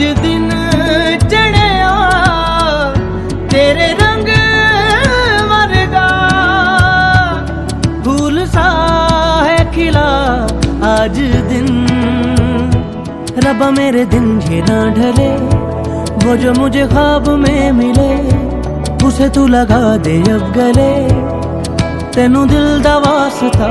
आज दिन चढ़िया तेरे रंग वर्गा, फूल सा है खिला आज दिन। रब्बा मेरे दिन ये ना ढले, वो जो मुझे ख्वाब में मिले उसे तू लगा दे अब गले। तेनू दिल दा वास्ता